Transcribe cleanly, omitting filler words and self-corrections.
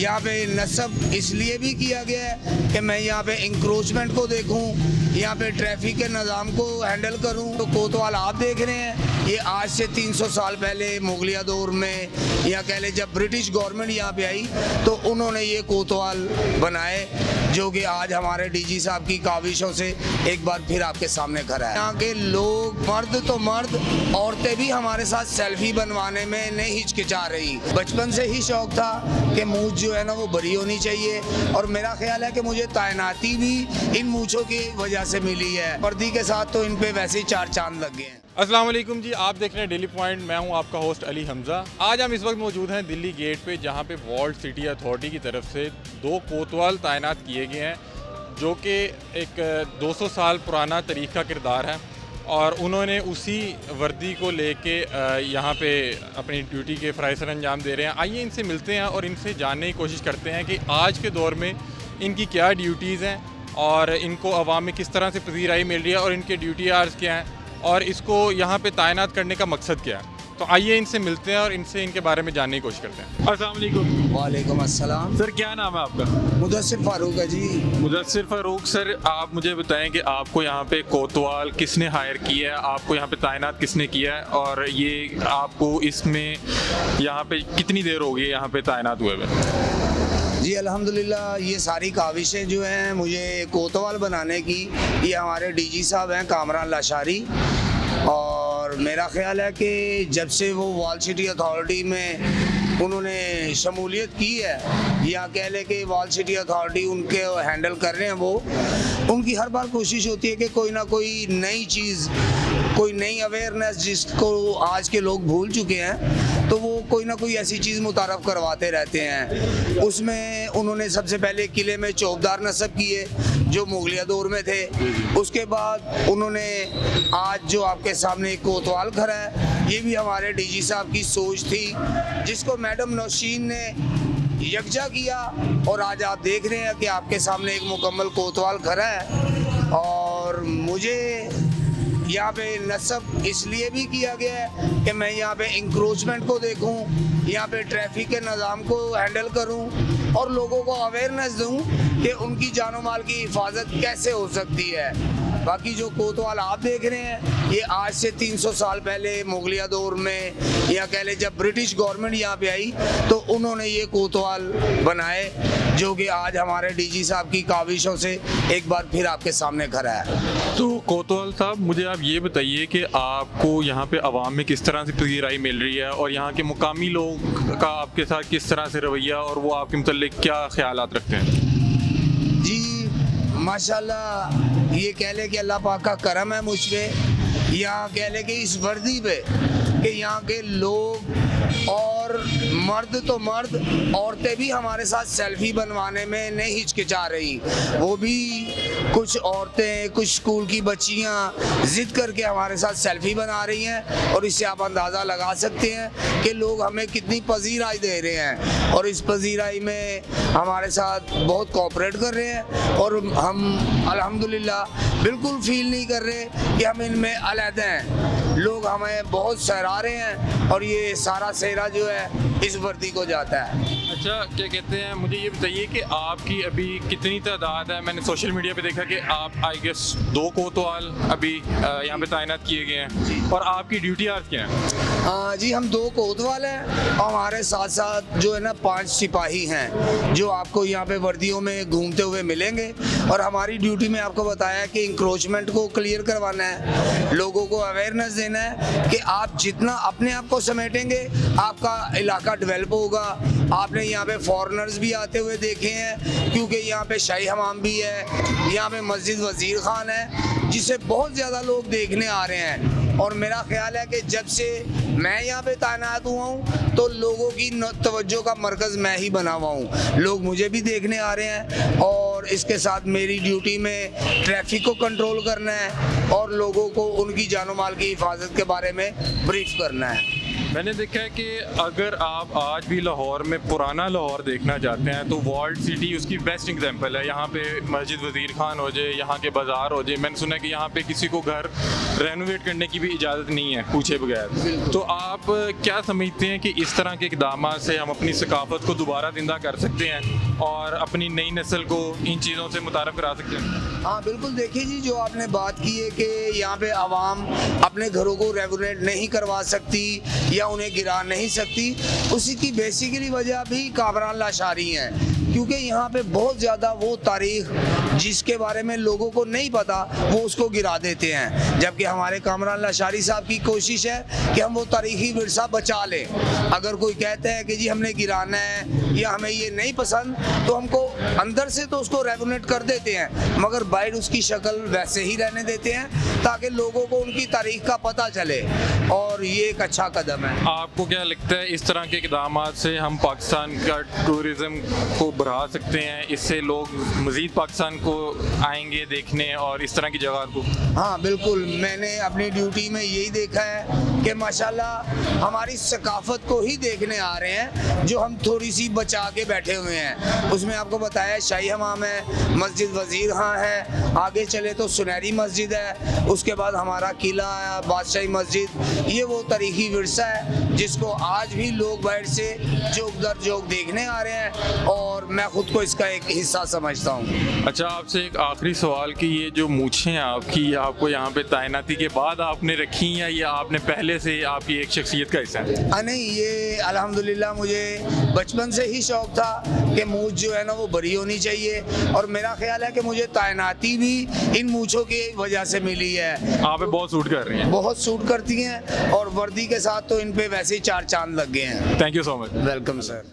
यहाँ पे नस्ब इसलिए भी किया गया है कि मैं यहाँ पे इंक्रोचमेंट को देखूँ, यहाँ पे ट्रैफिक के निज़ाम को हैंडल करूँ। तो कोतवाल आप देख रहे हैं, ये आज से 300 साल पहले मुगलिया दौर में या कह लें जब ब्रिटिश गवर्नमेंट यहाँ पे आई तो उन्होंने ये कोतवाल बनाए, जो कि आज हमारे डीजी साहब की काविशों से एक बार फिर आपके सामने खड़ा है। यहाँ के लोग मर्द तो मर्द, औरतें भी हमारे साथ सेल्फी बनवाने में नहीं हिचकिचा रही। बचपन से ही शौक था कि मूंछ जो है ना वो बड़ी होनी चाहिए, और मेरा ख्याल है कि मुझे तैनाती भी इन मूंछों की वजह से मिली है। वर्दी के साथ तो इन पे वैसे ही 4 चांद लग गए हैं। अस्सलाम वालेकुम जी, आप देख रहे हैं डेली पॉइंट। मैं हूं आपका होस्ट अली हमज़ा। आज हम इस वक्त मौजूद हैं दिल्ली गेट पे, जहां पे वॉल्ड सिटी अथॉरिटी की तरफ से 2 कोतवाल तैनात किए गए हैं, जो कि एक 200 साल पुराना तरीक़ा किरदार है, और उन्होंने उसी वर्दी को लेके यहाँ पे अपनी ड्यूटी के फ़राइज़ अंजाम दे रहे हैं। आइए इनसे मिलते हैं और इनसे जानने की कोशिश करते हैं कि आज के दौर में इनकी क्या ड्यूटीज़ हैं और इनको अवाम में किस तरह से पजीराई मिल रही है, और इनके ड्यूटी आवर्स क्या हैं, और इसको यहाँ पे तैनात करने का मकसद क्या है। तो आइए इनसे मिलते हैं और इनसे इनके बारे में जानने की कोशिश करते हैं। अस्सलाम वालेकुम। वालेकुम अस्सलाम। सर, क्या नाम है आपका? मुदस्सिर फारूक है जी। मुदस्सिर फारूक सर, आप मुझे बताएं कि आपको यहाँ पे कोतवाल किसने हायर किया है, आपको यहाँ पे तैनात किसने किया है, और ये आपको इसमें यहाँ पे कितनी देर हो गई यहाँ पे तैनात हुए हुए? जी अल्हम्दुलिल्लाह, ये सारी काविशें जो हैं मुझे कोतवाल बनाने की, ये हमारे डीजी साहब हैं कामरान लाशारी, और मेरा ख्याल है कि जब से वो वॉल्ड सिटी अथॉरिटी में उन्होंने शमूलियत की है, या कह लें कि वॉल्ड सिटी अथॉरिटी उनके हैंडल कर रहे हैं, वो उनकी हर बार कोशिश होती है कि कोई ना कोई नई चीज़, कोई नई अवेयरनेस जिसको आज के लोग भूल चुके हैं, तो वो कोई ना कोई ऐसी चीज़ मुतारफ़ करवाते रहते हैं। उसमें उन्होंने सबसे पहले किले में चौबदार नस्ब किए जो मुगलिया दौर में थे। उसके बाद उन्होंने आज जो आपके सामने एक कोतवाल खड़ा है, ये भी हमारे डीजी साहब की सोच थी, जिसको मैडम नौशीन ने यकजा किया, और आज आप देख रहे हैं कि आपके सामने एक मुकम्मल कोतवाल खड़ा है। और मुझे यहाँ पे नस्ब इसलिए भी किया गया है कि मैं यहाँ पे इंक्रोचमेंट को देखूँ, यहाँ पे ट्रैफिक के निज़ाम को हैंडल करूँ, और लोगों को अवेयरनेस दूँ कि उनकी जानो माल की हिफाजत कैसे हो सकती है। बाकी जो कोतवाल आप देख रहे हैं, ये आज से 300 साल पहले मुगलिया दौर में या कह लें जब ब्रिटिश गवर्नमेंट यहाँ पे आई तो उन्होंने ये कोतवाल बनाए, जो कि आज हमारे डीजी साहब की काविशों से एक बार फिर आपके सामने खड़ा है। तो कोतवाल साहब, मुझे आप ये बताइए कि आपको यहाँ पे अवाम में किस तरह से पजीराई मिल रही है, और यहाँ के मुकामी लोग का आपके साथ किस तरह से रवैया, और वो आपके मुतल्लिक क्या ख्यालात रखते हैं? जी माशाल्लाह, ये कह लें कि अल्लाह पाक का करम है मुझ पे, यहाँ कह लें कि इस वर्दी पे, कि यहाँ के लोग और मर्द तो मर्द, औरतें भी हमारे साथ सेल्फी बनवाने में नहीं हिचकिचा रही। वो भी कुछ औरतें, कुछ स्कूल की बच्चियाँ ज़िद करके हमारे साथ सेल्फी बना रही हैं, और इससे आप अंदाज़ा लगा सकते हैं कि लोग हमें कितनी पजीराई दे रहे हैं, और इस पजीराई में हमारे साथ बहुत कोऑपरेट कर रहे हैं, और हम अल्हम्दुलिल्लाह बिल्कुल फील नहीं कर रहे कि हम इनमें अलहदा हैं। लोग हमें बहुत सराह रहे हैं, और ये सारा सेहरा जो है इस वर्दी को जाता है। अच्छा, क्या कहते हैं, मुझे ये बताइए कि आपकी अभी कितनी तादाद है? मैंने सोशल मीडिया पे देखा कि आप आई गेस 2 कोतवाल अभी यहाँ पे तैनात किए गए हैं, और आपकी ड्यूटी आवर्स क्या हैं? जी हम 2 कोतवाल हैं, और हमारे साथ साथ जो है ना 5 सिपाही हैं, जो आपको यहाँ पे वर्दियों में घूमते हुए मिलेंगे। और हमारी ड्यूटी में आपको बताया कि इंक्रोचमेंट को क्लियर करवाना है, लोगों को अवेयरनेस देना है कि आप जितना अपने आप को समेटेंगे आपका इलाका डेवलप होगा। आपने यहाँ पे फॉरेनर्स भी आते हुए देखे हैं, क्योंकि यहाँ पे शाही हमाम भी है, यहाँ पे मस्जिद वजीर खान है, जिसे बहुत ज़्यादा लोग देखने आ रहे हैं। और मेरा ख्याल है कि जब से मैं यहाँ पे तैनात हुआ हूँ तो लोगों की तवज्जो का मरकज़ मैं ही बना हुआ हूँ। लोग मुझे भी देखने आ रहे हैं, और इसके साथ मेरी ड्यूटी में ट्रैफिक को कंट्रोल करना है, और लोगों को उनकी जानो माल की हिफाजत के बारे में ब्रीफ करना है। मैंने देखा है कि अगर आप आज भी लाहौर में पुराना लाहौर देखना चाहते हैं तो वॉल्ड सिटी उसकी बेस्ट एग्जांपल है। यहाँ पे मस्जिद वज़ीर खान हो जाए, यहाँ के बाज़ार हो जाए, मैंने सुना है कि यहाँ पे किसी को घर रेनोवेट करने की भी इजाज़त नहीं है पूछे बगैर। तो आप क्या समझते हैं कि इस तरह के इक़दाम से हम अपनी सकाफ़त को दोबारा ज़िंदा कर सकते हैं और अपनी नई नस्ल को इन चीज़ों से मुतारफ़ करा सकते हैं? हाँ बिल्कुल, देखिए जी, जो आपने बात की है कि यहाँ पे आवाम अपने घरों को रेगुलेट नहीं करवा सकती या उन्हें गिरा नहीं सकती, उसी की बेसिकली वजह भी कामरान लाशारी हैं। क्योंकि यहाँ पे बहुत ज़्यादा वो तारीख जिसके बारे में लोगों को नहीं पता वो उसको गिरा देते हैं, जबकि हमारे कामरान लाशारी साहब की कोशिश है कि हम वो तारीखी विरसा बचा लें। अगर कोई कहता है कि जी हमने गिराना है या हमें ये नहीं पसंद, तो हमको अंदर से तो उसको रेगुलेट कर देते हैं, मगर बाहर उसकी शक्ल वैसे ही रहने देते हैं ताकि लोगों को उनकी तारीख का पता चले, और ये एक अच्छा कदम है। आपको क्या लगता है इस तरह के इक़दाम से हम पाकिस्तान का टूरिज़म को बढ़ा सकते हैं? इससे लोग मज़ीद पाकिस्तान को आएंगे देखने और इस तरह की जगह को? हाँ बिल्कुल, मैंने अपनी ड्यूटी में यही देखा है कि माशाल्लाह हमारी सकाफ़त को ही देखने आ रहे हैं जो हम थोड़ी सी बचा के बैठे हुए हैं। उसमें आपको बताया शाही हमाम है, मस्जिद वज़ीर खां है, आगे चले तो सुनहरी मस्जिद है, उसके बाद हमारा किला है, बादशाही मस्जिद। ये वो तारीखी विरसा है जिसको आज भी लोग बाहर से जोक दर जोक देखने आ रहे हैं, और मैं खुद को इसका एक हिस्सा समझता हूँ। अच्छा, आपसे एक आखिरी सवाल कि ये जो मूछें आपकी आपको यहाँ पे तैनाती के बाद आपने रखी या ये आपने पहले से आपकी एक शख्सियत का हिस्सा है? नहीं, ये अल्हम्दुलिल्लाह मुझे बचपन से ही शौक़ था कि मूछ जो है ना वो बड़ी होनी चाहिए, और मेरा ख्याल है कि मुझे तैनाती भी इन मूछों की वजह से मिली है। आप पे बहुत सूट कर रही हैं। बहुत सूट करती हैं, और वर्दी के साथ तो इन पे वैसे ही चार चांद लग गए हैं। Thank you so much. Welcome sir.